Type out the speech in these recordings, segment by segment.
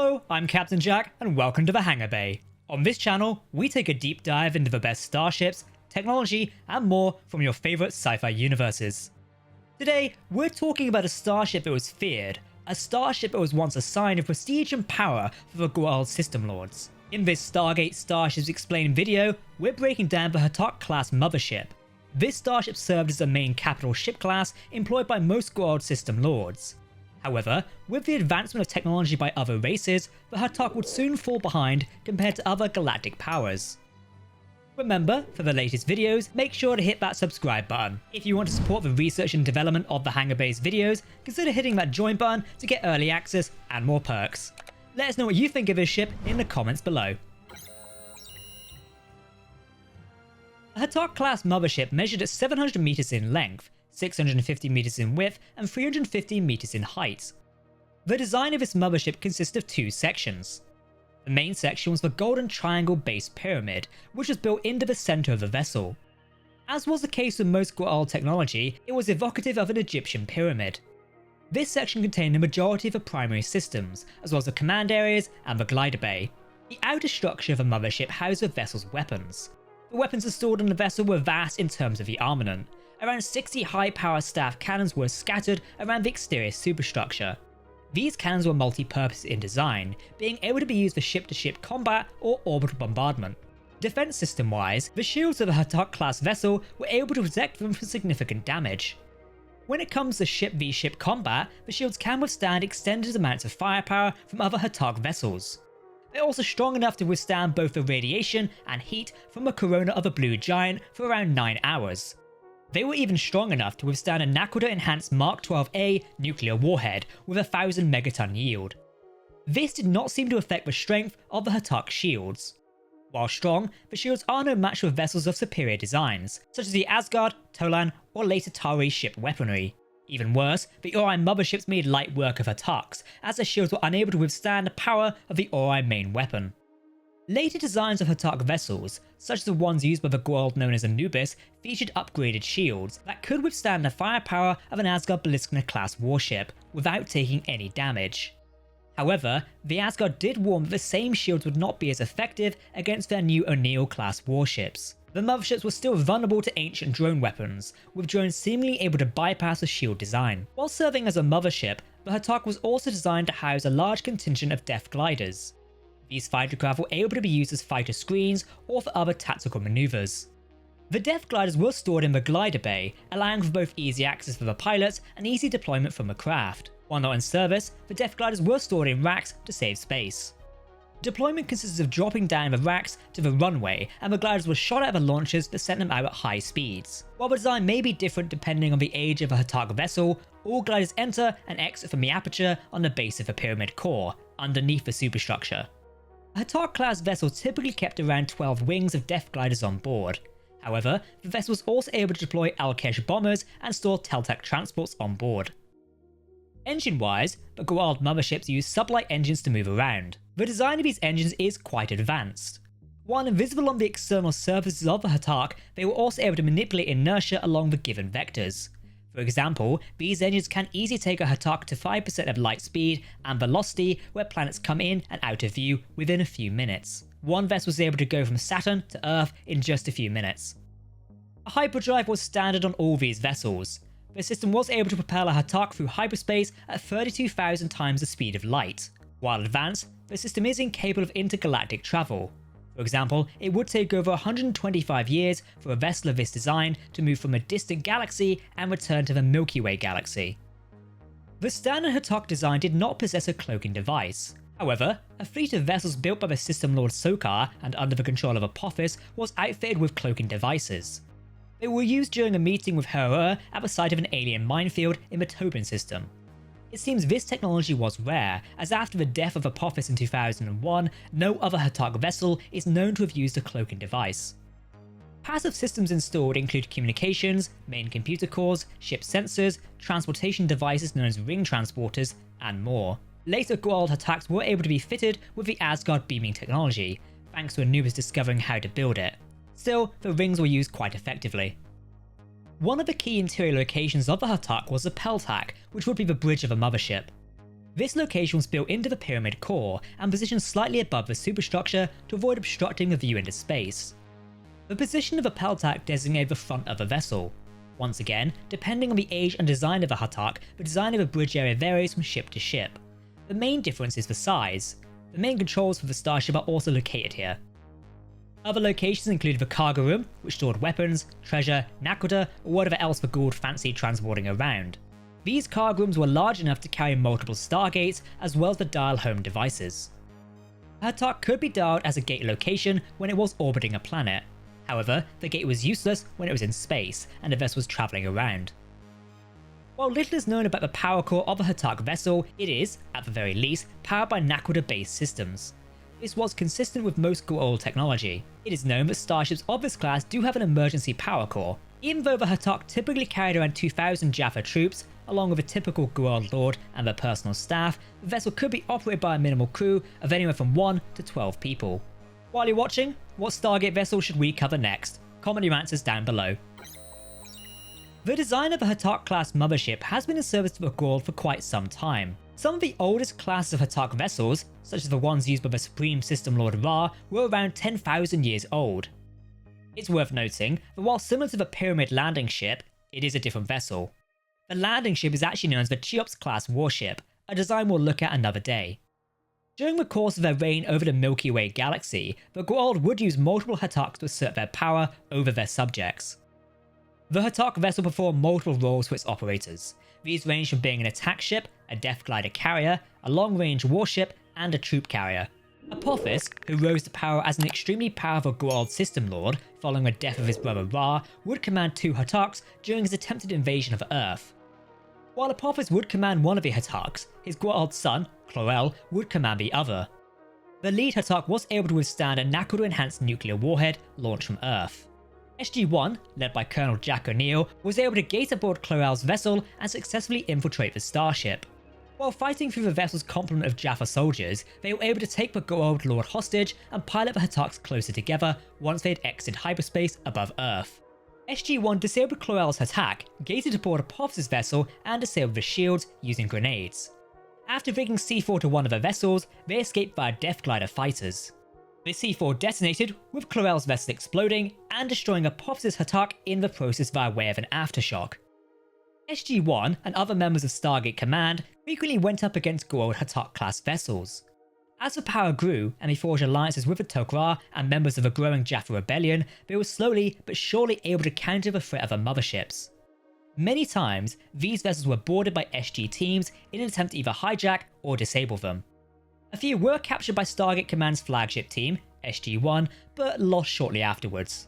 Hello, I'm Captain Jack and welcome to the Hangar Bay. On this channel, we take a deep dive into the best starships, technology, and more from your favourite sci-fi universes. Today, we're talking about a starship that was feared, a starship that was once a sign of prestige and power for the Goa'uld System Lords. In this Stargate Starships Explained video, we're breaking down the Ha'tak-class Mothership. This starship served as the main capital ship class employed by most Goa'uld System Lords. However, with the advancement of technology by other races, the Ha'tak would soon fall behind compared to other galactic powers. Remember, for the latest videos, make sure to hit that subscribe button. If you want to support the research and development of the Hangar Bay's videos, consider hitting that join button to get early access and more perks. Let us know what you think of this ship in the comments below. The Ha'tak-class Mothership measured at 700 meters in length, 650 meters in width, and 350 meters in height. The design of this mothership consists of two sections. The main section was the golden triangle base pyramid, which was built into the center of the vessel. As was the case with most Goa'uld technology, it was evocative of an Egyptian pyramid. This section contained the majority of the primary systems, as well as the command areas and the glider bay. The outer structure of the mothership housed the vessel's weapons. The weapons installed on the vessel were vast in terms of the armament. Around 60 high-power staff cannons were scattered around the exterior superstructure. These cannons were multi-purpose in design, being able to be used for ship-to-ship combat or orbital bombardment. Defense system-wise, the shields of the Ha'tak-class vessel were able to protect them from significant damage. When it comes to ship-v-ship combat, the shields can withstand extended amounts of firepower from other Ha'tak vessels. They're also strong enough to withstand both the radiation and heat from the corona of a blue giant for around 9 hours. They were even strong enough to withstand a Nakoda-enhanced Mark 12A nuclear warhead with a 1000 megaton yield. This did not seem to affect the strength of the Ha'tak shields. While strong, the shields are no match for vessels of superior designs, such as the Asgard, Tolan, or later Tari ship weaponry. Even worse, the Ori motherships made light work of Ha'taks, as their shields were unable to withstand the power of the Ori main weapon. Later designs of Ha'tak vessels, such as the ones used by the Goa'uld known as Anubis, featured upgraded shields that could withstand the firepower of an Asgard class warship without taking any damage. However, the Asgard did warn that the same shields would not be as effective against their new O'Neill-class warships. The motherships were still vulnerable to ancient drone weapons, with drones seemingly able to bypass the shield design. While serving as a mothership, the Ha'tak was also designed to house a large contingent of depth gliders. These fighter craft were able to be used as fighter screens or for other tactical maneuvers. The depth gliders were stored in the glider bay, allowing for both easy access for the pilots and easy deployment from the craft. While not in service, the depth gliders were stored in racks to save space. Deployment consisted of dropping down the racks to the runway, and the gliders were shot out of the launchers that sent them out at high speeds. While the design may be different depending on the age of a Ha'tak vessel, all gliders enter and exit from the aperture on the base of the pyramid core, underneath the superstructure. A Ha'tak-class vessel typically kept around 12 wings of depth gliders on board. However, the vessel was also able to deploy Al-Kesh bombers and store Teltec transports on board. Engine-wise, the Goa'uld motherships use sublight engines to move around. The design of these engines is quite advanced. While invisible on the external surfaces of the Ha'tak, they were also able to manipulate inertia along the given vectors. For example, these engines can easily take a Ha'tak to 5% of light speed and velocity where planets come in and out of view within a few minutes. One vessel was able to go from Saturn to Earth in just a few minutes. A hyperdrive was standard on all these vessels. The system was able to propel a Ha'tak through hyperspace at 32,000 times the speed of light. While advanced, the system is incapable of intergalactic travel. For example, it would take over 125 years for a vessel of this design to move from a distant galaxy and return to the Milky Way galaxy. The standard Ha'tak design did not possess a cloaking device. However, a fleet of vessels built by the System Lord Sokar and under the control of Apophis was outfitted with cloaking devices. They were used during a meeting with Heru'ur at the site of an alien minefield in the Tobin system. It seems this technology was rare, as after the death of Apophis in 2001, no other Ha'tak vessel is known to have used a cloaking device. Passive systems installed include communications, main computer cores, ship sensors, transportation devices known as ring transporters, and more. Later Goa'uld Ha'taks were able to be fitted with the Asgard beaming technology, thanks to Anubis discovering how to build it. Still, the rings were used quite effectively. One of the key interior locations of the Ha'tak was the Peltac, which would be the bridge of a mothership. This location was built into the pyramid core and positioned slightly above the superstructure to avoid obstructing the view into space. The position of a peltac designated the front of the vessel. Once again, depending on the age and design of the Ha'tak, the design of the bridge area varies from ship to ship. The main difference is the size. The main controls for the starship are also located here. Other locations included the cargo room, which stored weapons, treasure, nakoda, or whatever else the Goa'uld fancied transporting around. These cargo rooms were large enough to carry multiple stargates as well as the dial home devices. Ha'tak could be dialed as a gate location when it was orbiting a planet. However, the gate was useless when it was in space and the vessel was travelling around. While little is known about the power core of a Ha'tak vessel, it is, at the very least, powered by nakoda-based systems. This was consistent with most Goa'uld technology. It is known that starships of this class do have an emergency power core. Even though the Ha'tak typically carried around 2,000 Jaffa troops, along with a typical Goa'uld Lord and their personal staff, the vessel could be operated by a minimal crew of anywhere from 1 to 12 people. While you're watching, what Stargate vessel should we cover next? Comment your answers down below. The design of the Ha'tak-class Mothership has been in service to the Goa'uld for quite some time. Some of the oldest classes of Ha'tak vessels, such as the ones used by the Supreme System Lord Ra, were around 10,000 years old. It's worth noting that while similar to the Pyramid landing ship, it is a different vessel. The landing ship is actually known as the Cheops-class Warship, a design we'll look at another day. During the course of their reign over the Milky Way galaxy, the Goa'uld would use multiple Ha'taks to assert their power over their subjects. The Ha'tak vessel performed multiple roles for its operators. These range from being an attack ship, a death glider carrier, a long-range warship, and a troop carrier. Apophis, who rose to power as an extremely powerful Goa'uld System Lord following the death of his brother Ra, would command 2 Ha'taks during his attempted invasion of Earth. While Apophis would command one of the Ha'taks, his Goa'uld son, Chlorel, would command the other. The lead Ha'tak was able to withstand a nakoda-enhanced nuclear warhead launched from Earth. SG-1, led by Colonel Jack O'Neill, was able to gate aboard Chlorel's vessel and successfully infiltrate the starship. While fighting through the vessel's complement of Jaffa soldiers, they were able to take the Goa'uld Lord hostage and pilot the Ha'taks closer together once they had exited hyperspace above Earth. SG-1 disabled Chlorel's Ha'tak, gated aboard Apophis's vessel and disabled the shields using grenades. After rigging C4 to one of the vessels, they escaped via Death Glider fighters. The C4 detonated, with Chlorel's vessel exploding and destroying Apophis's Ha'tak in the process via way of an aftershock. SG-1 and other members of Stargate Command frequently went up against Goa'uld Ha'tak-class vessels. As the power grew and they forged alliances with the Tok'ra and members of the growing Jaffa rebellion, they were slowly but surely able to counter the threat of the motherships. Many times, these vessels were boarded by SG teams in an attempt to either hijack or disable them. A few were captured by Stargate Command's flagship team, SG-1, but lost shortly afterwards.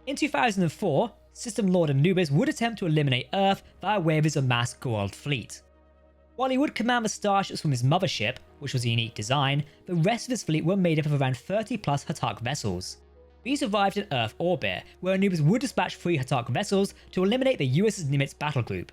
In 2004, System Lord Anubis would attempt to eliminate Earth via way of his amassed Goa'uld fleet. While he would command the starships from his mothership, which was a unique design, the rest of his fleet were made up of around 30 plus Ha'tak vessels. These arrived in Earth orbit, where Anubis would dispatch 3 Ha'tak vessels to eliminate the USS Nimitz battle group.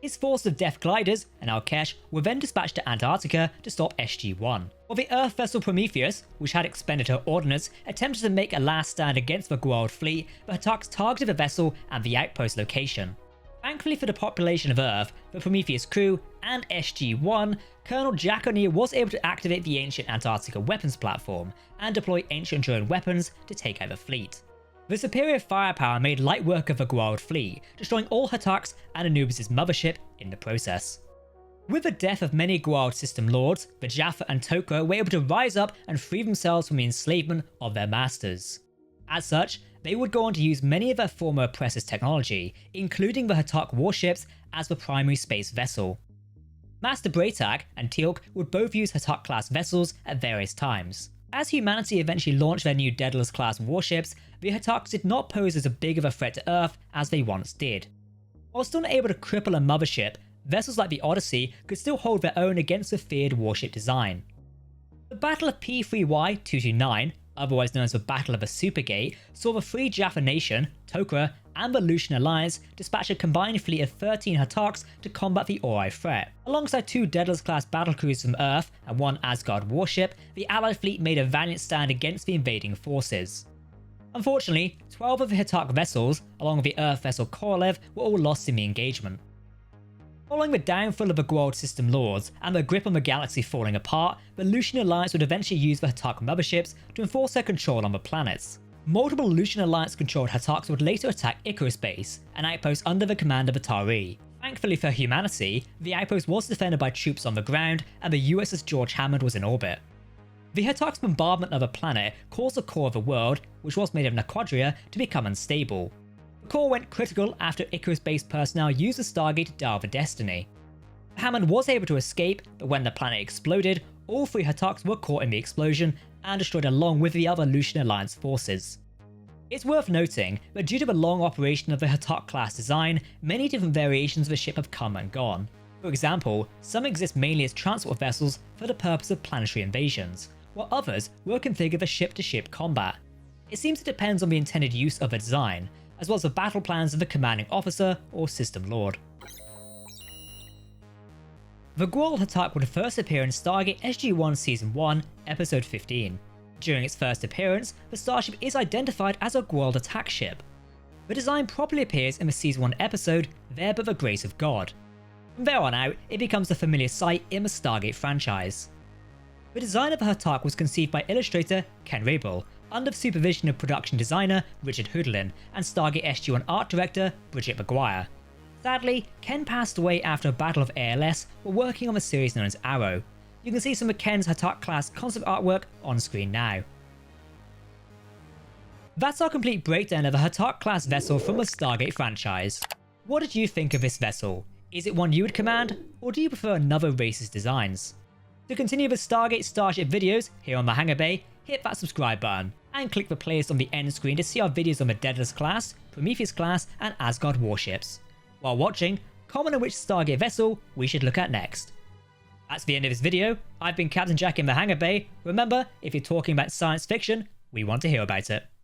His force of Death Gliders and Al-Kesh were then dispatched to Antarctica to stop SG-1. While the Earth vessel Prometheus, which had expended her ordnance, attempted to make a last stand against the Goa'uld fleet, the Ha'taks targeted the vessel and the outpost location. Thankfully for the population of Earth, the Prometheus crew, and SG-1, Colonel Jack O'Neill was able to activate the ancient Antarctica weapons platform and deploy ancient drone weapons to take out the fleet. The superior firepower made light work of the Goa'uld fleet, destroying all Ha'taks and Anubis' mothership in the process. With the death of many Goa'uld System Lords, the Jaffa and Tok'ra were able to rise up and free themselves from the enslavement of their masters. As such, they would go on to use many of their former oppressors' technology, including the Ha'tak warships, as the primary space vessel. Master Braytag and Teal'c would both use Ha'tak-class vessels at various times. As humanity eventually launched their new Daedalus-class warships, the Ha'taks did not pose as big of a threat to Earth as they once did. While still not able to cripple a mothership, vessels like the Odyssey could still hold their own against the feared warship design. The Battle of P3Y-229, otherwise known as the Battle of the Supergate, saw the Free Jaffa Nation, Tok'ra, and the Lucian Alliance dispatch a combined fleet of 13 Ha'taks to combat the Ori threat. Alongside 2 Daedalus-class battlecruisers from Earth and 1 Asgard warship, the Allied fleet made a valiant stand against the invading forces. Unfortunately, 12 of the Ha'tak vessels, along with the Earth vessel Korolev, were all lost in the engagement. Following the downfall of the Goa'uld System Lords and their grip on the galaxy falling apart, the Lucian Alliance would eventually use the Ha'tak motherships to enforce their control on the planets. Multiple Lucian Alliance-controlled Ha'taks would later attack Icarus Base, an outpost under the command of the Tari. Thankfully for humanity, the outpost was defended by troops on the ground, and the USS George Hammond was in orbit. The Ha'tak's bombardment of the planet caused the core of the world, which was made of Naquadria, to become unstable. The core went critical after Icarus-based personnel used the Stargate to dial the Destiny. Hammond was able to escape, but when the planet exploded, all 3 Ha'taks were caught in the explosion and destroyed along with the other Lucian Alliance forces. It's worth noting that due to the long operation of the Ha'tak-class design, many different variations of the ship have come and gone. For example, some exist mainly as transport vessels for the purpose of planetary invasions, while others were configured for ship-to-ship combat. It seems it depends on the intended use of the design, as well as the battle plans of the commanding officer or system lord. The Goa'uld Ha'tak would first appear in Stargate SG-1 Season 1, Episode 15. During its first appearance, the starship is identified as a Goa'uld attack ship. The design properly appears in the Season 1 episode, There But the Grace of God. From there on out, it becomes a familiar sight in the Stargate franchise. The design of the Ha'tak was conceived by illustrator Ken Rabel, under the supervision of production designer Richard Hoodlin and Stargate SG-1 art director Bridget McGuire. Sadly, Ken passed away after a battle of ALS while working on the series known as Arrow. You can see some of Ken's Ha'tak-class concept artwork on screen now. That's our complete breakdown of a Ha'tak-class vessel from the Stargate franchise. What did you think of this vessel? Is it one you would command, or do you prefer another race's designs? To continue the Stargate Starship videos here on the Hangar Bay, hit that subscribe button, and click the playlist on the end screen to see our videos on the Daedalus class, Prometheus class, and Asgard warships. While watching, comment on which Stargate vessel we should look at next. That's the end of this video. I've been Captain Jack in the Hangar Bay. Remember, if you're talking about science fiction, we want to hear about it.